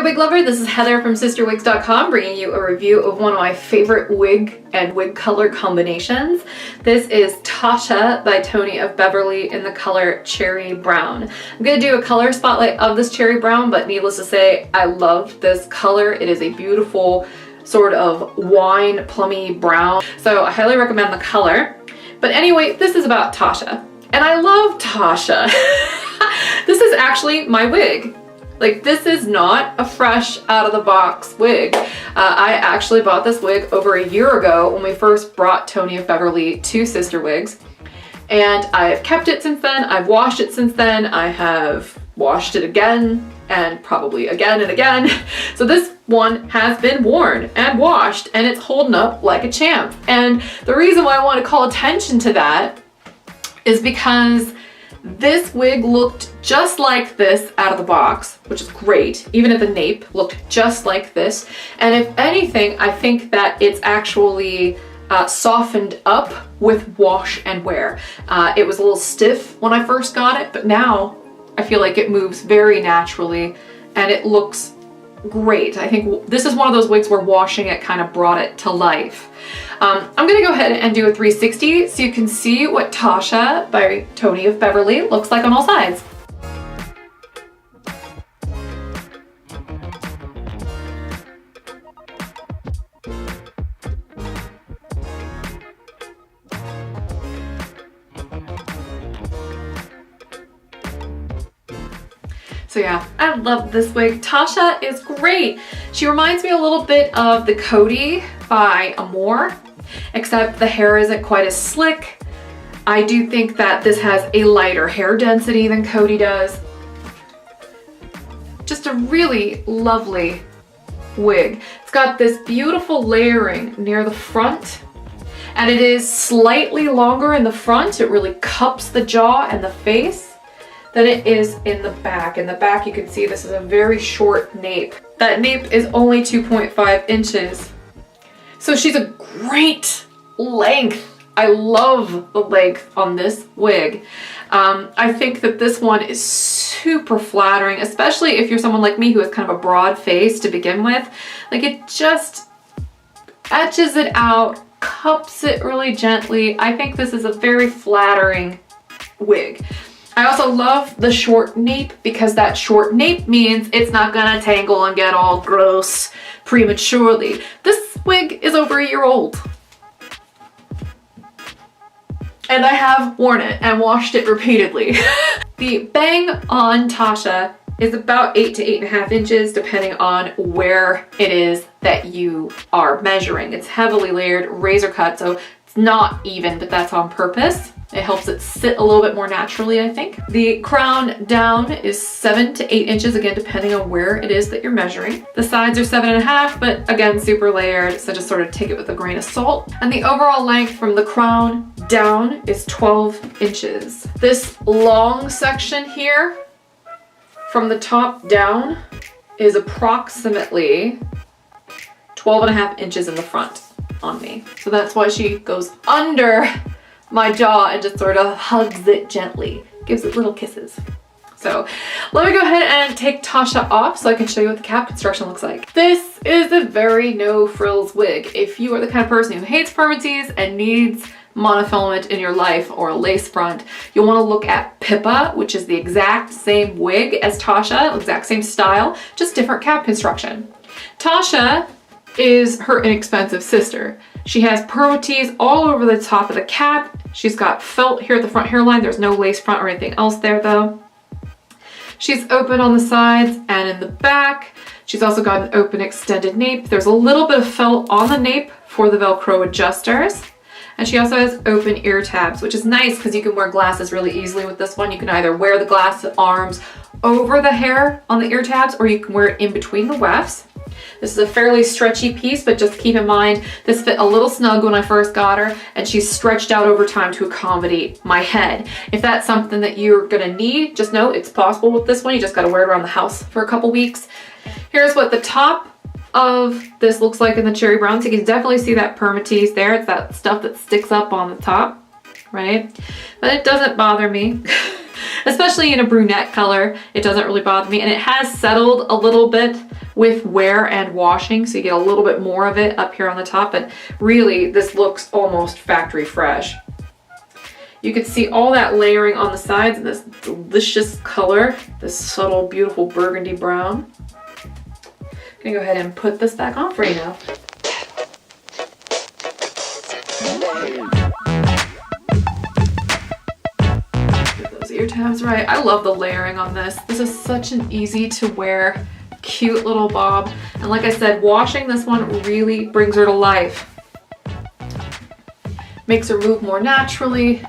wig lover, this is Heather from CysterWigs.com bringing you a review of one of my favorite wig and wig color combinations. This is Tasha by Tony of Beverly in the color Cherry Brown. I'm going to do a color spotlight of this Cherry Brown, but needless to say, I love this color. It is a beautiful sort of wine plummy brown, so I highly recommend the color. But anyway, this is about Tasha, and I love Tasha. This is actually my wig. Like, this is not a fresh out of the box wig. I actually bought this wig over a year ago when we first brought Tony of Beverly to CysterWigs, and I have kept it since then. I've washed it since then. I have washed it again and probably again and again. So this one has been worn and washed and it's holding up like a champ. And the reason why I want to call attention to that is because this wig looked just like this out of the box, which is great. Even at the nape, looked just like this. And if anything, I think that it's actually softened up with wash and wear. It was a little stiff when I first got it, but now I feel like it moves very naturally and it looks great. I think this is one of those wigs where washing it kind of brought it to life. I'm gonna go ahead and do a 360 so you can see what Tasha by Tony of Beverly looks like on all sides. So yeah, I love this wig. Tasha is great. She reminds me a little bit of the Cody by Amore, except the hair isn't quite as slick. I do think that this has a lighter hair density than Cody does. Just a really lovely wig. It's got this beautiful layering near the front, and it is slightly longer in the front. It really cups the jaw and the face than it is in the back. In the back, you can see this is a very short nape. That nape is only 2.5 inches. So she's a great length. I love the length on this wig. I think that this one is super flattering, especially if you're someone like me who has kind of a broad face to begin with. Like, it just etches it out, cups it really gently. I think this is a very flattering wig. I also love the short nape because that short nape means it's not gonna tangle and get all gross prematurely. This wig is over a year old. And I have worn it and washed it repeatedly. The bang on Tasha is about 8 to 8.5 inches depending on where it is that you are measuring. It's heavily layered, razor cut, so it's not even, but that's on purpose. It helps it sit a little bit more naturally, I think. The crown down is 7 to 8 inches, again, depending on where it is that you're measuring. The sides are 7.5, but again, super layered, so just sort of take it with a grain of salt. And the overall length from the crown down is 12 inches. This long section here, from the top down, is approximately 12.5 inches in the front on me. So that's why she goes under my jaw and just sort of hugs it gently, gives it little kisses. So let me go ahead and take Tasha off so I can show you what the cap construction looks like. This is a very no frills wig. If you are the kind of person who hates permatease and needs monofilament in your life or a lace front, you'll want to look at Pippa, which is the exact same wig as Tasha, exact same style, just different cap construction. Tasha is her inexpensive sister. She has permatease all over the top of the cap. She's got felt here at the front hairline. There's no lace front or anything else there though. She's open on the sides and in the back. She's also got an open extended nape. There's a little bit of felt on the nape for the Velcro adjusters. And she also has open ear tabs, which is nice because you can wear glasses really easily with this one. You can either wear the glass arms over the hair on the ear tabs, or you can wear it in between the wefts. This is a fairly stretchy piece, but just keep in mind, this fit a little snug when I first got her, and she's stretched out over time to accommodate my head. If that's something that you're gonna need, just know it's possible with this one. You just gotta wear it around the house for a couple weeks. Here's what the top of this looks like in the Cherry Brown. So you can definitely see that permatease there. It's that stuff that sticks up on the top, right? But it doesn't bother me. especially in a brunette color. It doesn't really bother me, and it has settled a little bit with wear and washing, so you get a little bit more of it up here on the top, but really this looks almost factory fresh. You can see all that layering on the sides and this delicious color, this subtle, beautiful burgundy brown. I'm gonna go ahead and put this back on for you now. Get those ear tabs right. I love the layering on this. This is such an easy to wear, cute little bob. And like I said, washing this one really brings her to life. Makes her move more naturally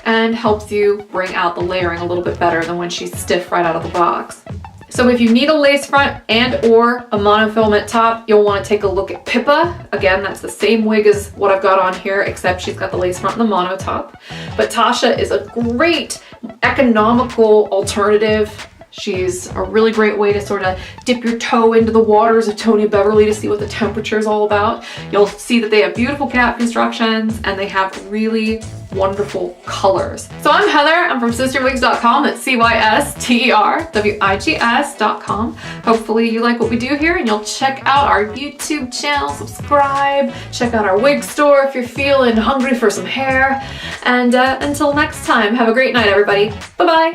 and helps you bring out the layering a little bit better than when she's stiff right out of the box. So if you need a lace front and or a monofilament top, you'll want to take a look at Pippa. Again, that's the same wig as what I've got on here, except she's got the lace front and the mono top. But Tasha is a great economical alternative. She's a really great way to sort of dip your toe into the waters of Tony Beverly to see what the temperature is all about. You'll see that they have beautiful cap constructions and they have really wonderful colors. So I'm Heather, I'm from CysterWigs.com, that's CysterWigs.com. Hopefully you like what we do here and you'll check out our YouTube channel, subscribe, check out our wig store if you're feeling hungry for some hair. And until next time, have a great night everybody. Bye-bye.